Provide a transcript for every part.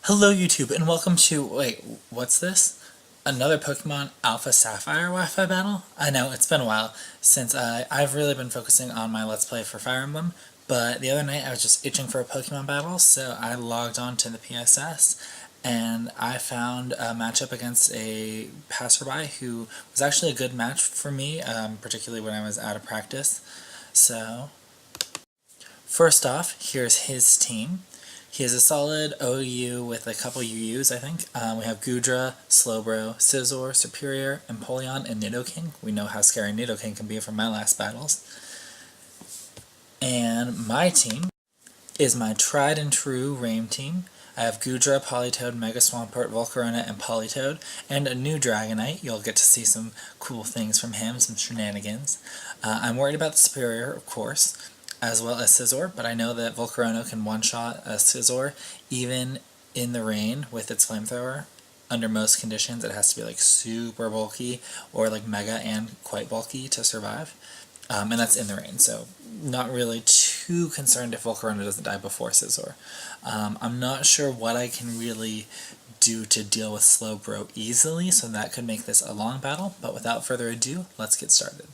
Hello YouTube, and welcome to, wait, what's this? Another Pokemon Alpha Sapphire Wi-Fi battle? I know, it's been a while since I've really been focusing on my Let's Play for Fire Emblem, but the other night I was just itching for a Pokemon battle, so I logged on to the PSS, and I found a matchup against a Passerby who was actually a good match for me, particularly when I was out of practice. So, first off, here's his team. He has a solid OU with a couple UUs, I think. We have Goodra, Slowbro, Scizor, Superior, Empoleon, and Nidoking. We know how scary Nidoking can be from my last battles. And my team is my tried and true Rain team. I have Goodra, Politoed, Mega Swampert, Volcarona, and Politoed, and a new Dragonite. You'll get to see some cool things from him, some shenanigans. I'm worried about the Superior, of course, as well as Scizor, but I know that Volcarona can one-shot a Scizor even in the rain with its flamethrower. Under most conditions, it has to be like super bulky or like mega and quite bulky to survive. And that's in the rain, so not really too concerned if Volcarona doesn't die before Scizor. I'm not sure what I can really do to deal with Slowbro easily, so that could make this a long battle, but without further ado, let's get started.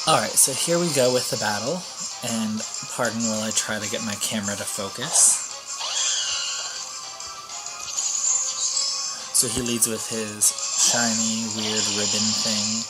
Alright, so here we go with the battle, and pardon while I try to get my camera to focus. So he leads with his shiny, weird ribbon thing,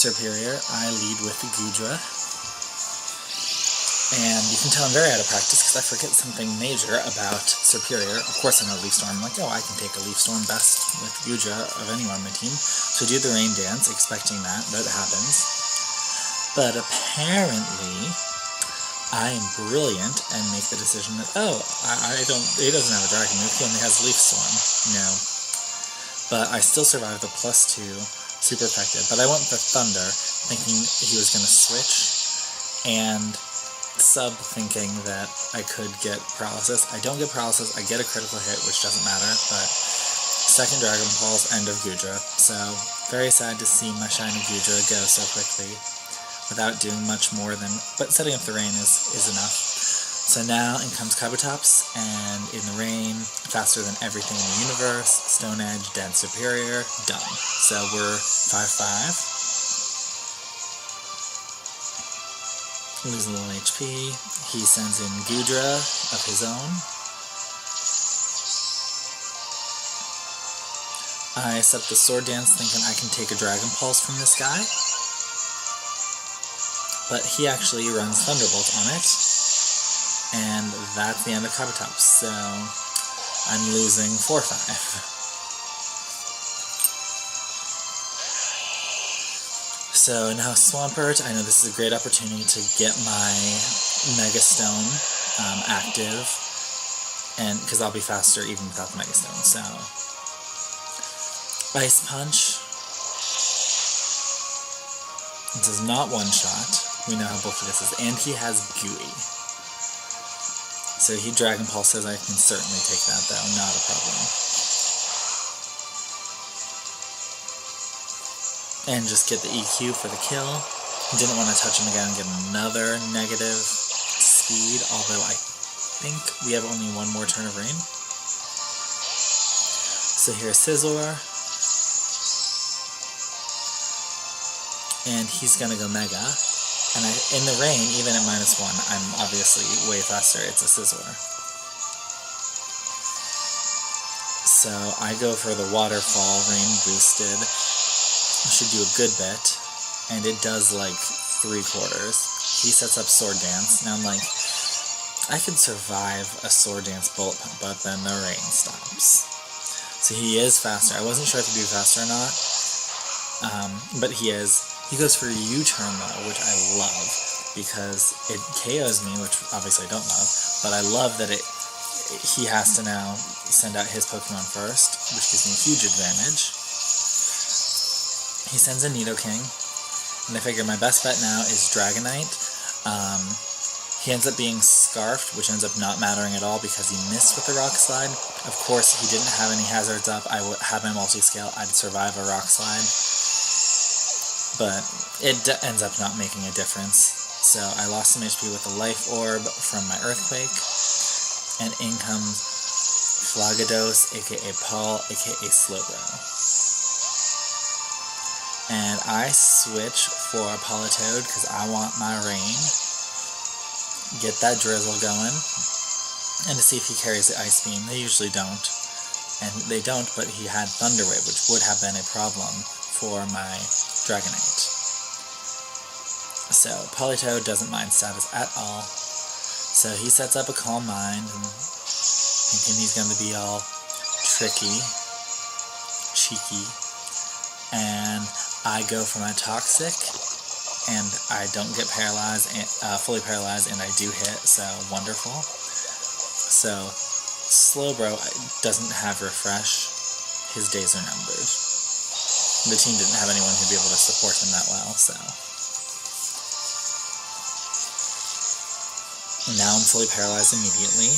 Superior. I lead with the Goodra. And you can tell I'm very out of practice because I forget something major about Superior. Of course I know Leaf Storm. I'm like, oh, I can take a Leaf Storm best with Goodra of anyone on my team. So I do the Rain Dance, expecting that. That happens. But apparently, I am brilliant and make the decision that, oh, he doesn't have a Dragon move, he only has Leaf Storm. No. But I still survived the +2, super effective. But I went for Thunder, thinking he was going to switch, and thinking that I could get paralysis. I don't get paralysis, I get a critical hit, which doesn't matter, but second Dragon Pulse, end of Goodra. So, very sad to see my shiny Goodra go so quickly without doing much more than, but setting up the rain is enough. So now in comes Kabutops, and in the rain, faster than everything in the universe, Stone Edge, dead Superior, done. So we're 5-5. Losing a little HP. He sends in Goodra of his own. I set up the Sword Dance thinking I can take a Dragon Pulse from this guy. But he actually runs Thunderbolt on it. And that's the end of Kabutops. So I'm losing 4-5. So now Swampert, I know this is a great opportunity to get my Mega Stone active, and because I'll be faster even without the Mega Stone. So Ice Punch does not one-shot. We know how bulky this is, and he has Gooey. So he Dragon Pulse says I can certainly take that though, not a problem. And just get the EQ for the kill. Didn't want to touch him again and get another negative speed, although I think we have only one more turn of rain. So here's Scizor. And he's gonna go Mega. And in the rain, even at -1, I'm obviously way faster. It's a Scizor. So I go for the Waterfall, rain boosted. Should do a good bit, and it does like 3/4. He sets up Sword Dance. Now I'm like, I could survive a Sword Dance bullet pump, but then the rain stops. So he is faster. I wasn't sure if he'd be faster or not, but he is. He goes for a U-turn though, which I love, because it KOs me, which obviously I don't love, but I love that he has to now send out his Pokemon first, which gives me a huge advantage. He sends a Nidoking, and I figure my best bet now is Dragonite. He ends up being Scarfed, which ends up not mattering at all because he missed with the Rock Slide. Of course, he didn't have any hazards up. I had my multi-scale, I'd survive a Rock Slide. But it ends up not making a difference. So I lost some HP with the Life Orb from my Earthquake. and in comes Flagados, aka Paul, aka Slowbro. And I switch for Politoed because I want my rain. Get that drizzle going. And to see if he carries the Ice Beam. They usually don't. And they don't, but he had Thunder Wave, which would have been a problem for my Dragonite. So Politoed doesn't mind status at all. So he sets up a Calm Mind, and thinking he's going to be all tricky, cheeky. And I go for my Toxic, and I don't get paralyzed, fully paralyzed, and I do hit, so wonderful. So Slowbro doesn't have Refresh. His days are numbered. The team didn't have anyone who'd be able to support him that well, so. Now I'm fully paralyzed immediately.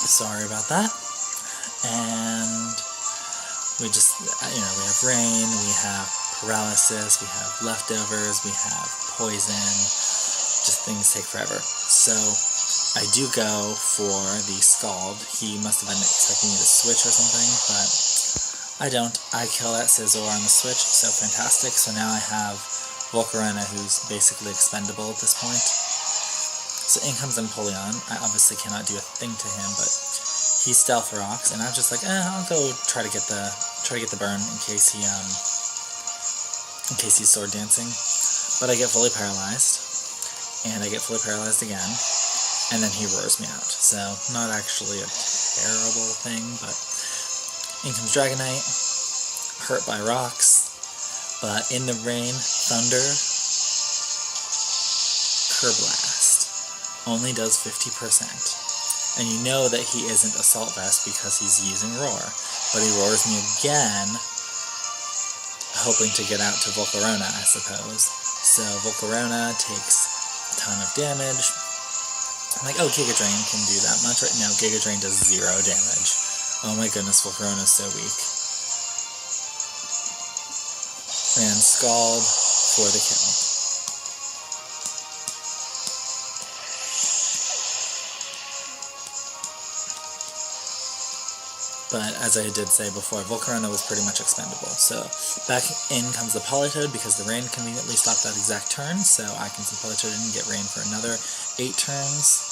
Sorry about that. And we just, we have Rain, we have Paralysis, we have Leftovers, we have Poison. Just things take forever. So I do go for the Scald. He must have been expecting me to switch or something, but I don't. I kill that Scizor on the switch, so fantastic. So now I have Volcarona, who's basically expendable at this point. So in comes Empoleon. I obviously cannot do a thing to him, but he Stealth Rocks, and I'm just like, I'll go try to get the burn in case he's Sword Dancing. But I get fully paralyzed. And I get fully paralyzed again, and then he roars me out. So, not actually a terrible thing, but in comes Dragonite, hurt by rocks, but in the rain, Thunder, Kerblast, only does 50%. And you know that he isn't Assault Vest because he's using Roar, but he roars me again, hoping to get out to Volcarona, I suppose. So, Volcarona takes ton of damage. I'm like, Giga Drain can do that much. Right now, Giga Drain does 0 damage. Oh my goodness, Volcarona is so weak. And Scald for the kill. But as I did say before, Volcarona was pretty much expendable. So back in comes the Politoed because the rain conveniently stopped that exact turn. So I can send Politoed in and get rain for another 8 turns.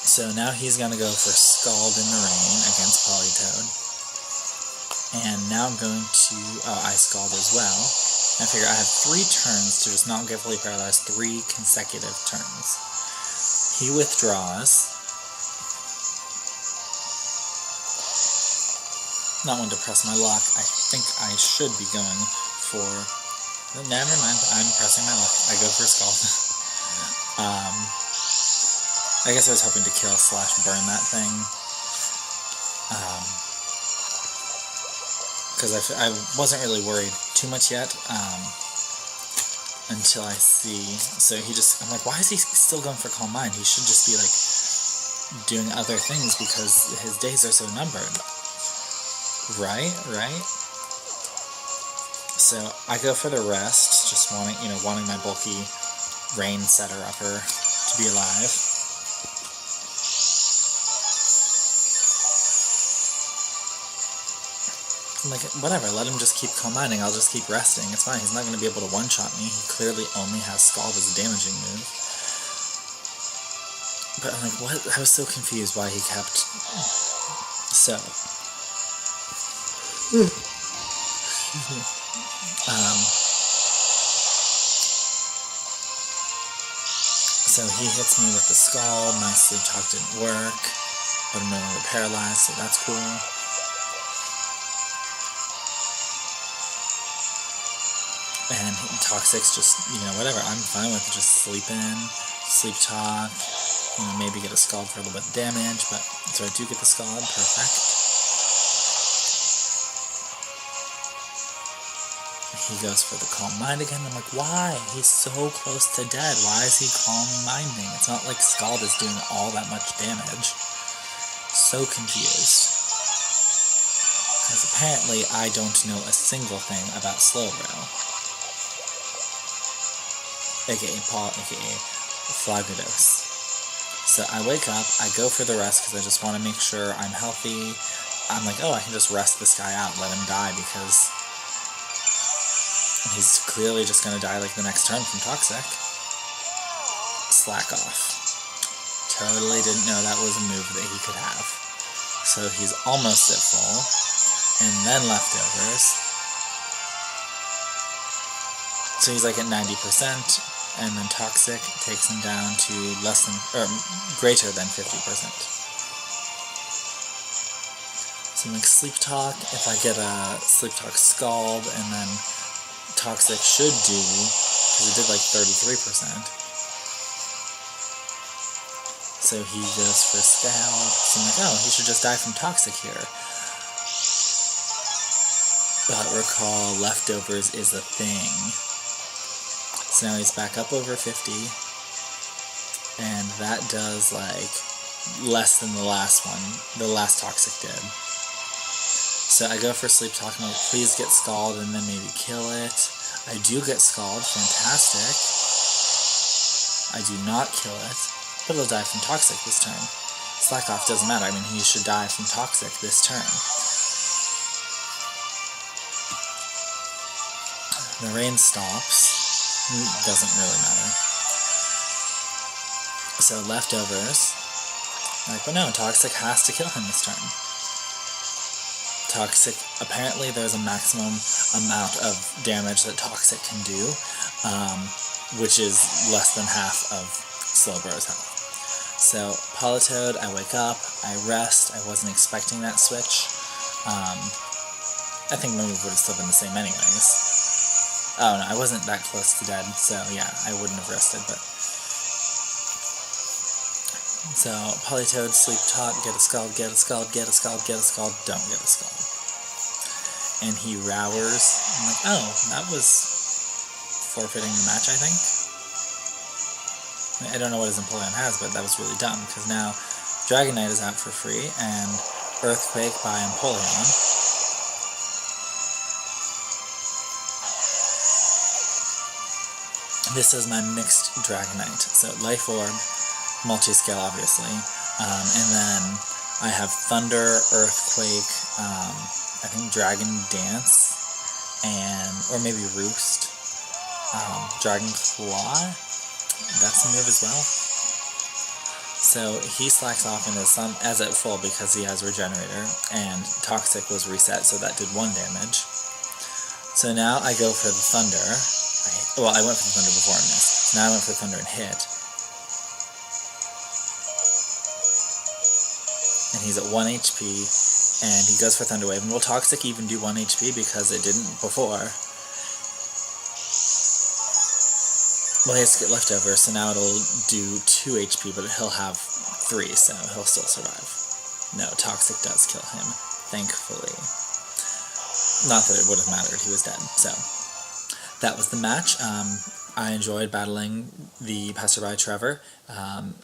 So now he's going to go for Scald in the rain against Politoed. And now I'm going to... I Scald as well. I figure I have 3 turns to just not get fully paralyzed. 3 consecutive turns. He withdraws. Not one to press my luck. I think I should be going for... Never mind, I'm pressing my luck. I go for a Scald. I guess I was hoping to kill / burn that thing. Because I wasn't really worried too much yet. Until I see... So I'm like, why is he still going for Calm Mind? He should just be, doing other things because his days are so numbered. Right. So I go for the rest, just wanting my bulky rain setter-upper to be alive. I'm like, whatever, let him just keep Calm Minding, I'll just keep resting, it's fine, he's not going to be able to one-shot me, he clearly only has Scald as a damaging move. But I'm like, what? I was so confused why he kept... So... So he hits me with the Scald, my Sleep Talk didn't work, but I'm no longer paralyzed, so that's cool. And Toxic's just, whatever, I'm fine with just sleeping, Sleep Talk, maybe get a Scald for a little bit of damage, but, so I do get the Scald, perfect. He goes for the Calm Mind again. I'm like, why? He's so close to dead. Why is he Calm Minding? It's not like Scald is doing all that much damage. So confused. Because apparently I don't know a single thing about Slowbro. aka Paul, aka Flagados. So I wake up, I go for the rest because I just want to make sure I'm healthy. I'm like, oh, I can just rest this guy out, let him die, because he's clearly just going to die like the next turn from Toxic. Slack off. Totally didn't know that was a move that he could have. So he's almost at full. And then leftovers. So he's like at 90%. And then Toxic takes him down to less than, or greater than 50%. So I'm like, Sleep Talk, if I get a Sleep Talk Scald, and then Toxic should do, because it did like 33%. So he goes for Scald, so I'm like, oh, he should just die from Toxic here. But recall, leftovers is a thing. So now he's back up over 50, and that does like less than the last one, the last Toxic did. So I go for Sleep Talk, and I'm like, please get Scald and then maybe kill it. I do get Scald, fantastic. I do not kill it, but it'll die from Toxic this turn. Slack off doesn't matter, I mean he should die from Toxic this turn. The rain stops. Doesn't really matter. So leftovers. Like, but no, Toxic has to kill him this turn. Toxic, apparently there's a maximum amount of damage that Toxic can do, which is less than half of Slowbro's health. So Politoed, I wake up, I rest, I wasn't expecting that switch. I think my move would have still been the same anyways. Oh no, I wasn't that close to dead, so yeah, I wouldn't have rested, but... So, Politoed, Sleep Talk, get a Scald, get a Scald, get a Scald, get a Scald, don't get a Scald. And he Rowers. I'm like, oh, that was forfeiting the match, I think? I don't know what his Empoleon has, but that was really dumb, because now Dragonite is out for free, and Earthquake by Empoleon. This is my mixed Dragonite. So Life Orb, multi-scale obviously, and then I have Thunder, Earthquake, I think Dragon Dance, and, or maybe Roost, Dragon Claw, that's a move as well. So he slacks off and is as at full because he has Regenerator, and Toxic was reset, so that did 1 damage. So now I go for the Thunder. Well, I went for the Thunder before I missed. So now I went for the Thunder and hit. And he's at 1 HP, and he goes for Thunder Wave. And will Toxic even do 1 HP because it didn't before? Well, he has to get Leftover, so now it'll do 2 HP, but he'll have 3, so he'll still survive. No, Toxic does kill him, thankfully. Not that it would have mattered, he was dead, so... That was the match. I enjoyed battling the Passerby Trevor,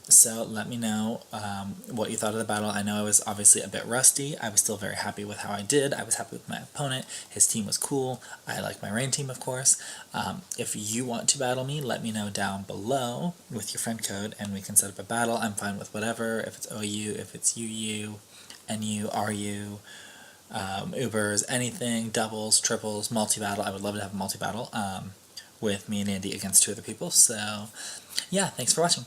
so let me know what you thought of the battle. I know I was obviously a bit rusty. I was still very happy with how I did. I was happy with my opponent. His team was cool. I like my rain team, of course. If you want to battle me, let me know down below with your friend code, and we can set up a battle. I'm fine with whatever, if it's OU, if it's UU, NU, RU, Ubers, anything, doubles, triples, multi-battle. I would love to have a multi-battle with me and Andy against 2 other people. So, yeah, thanks for watching.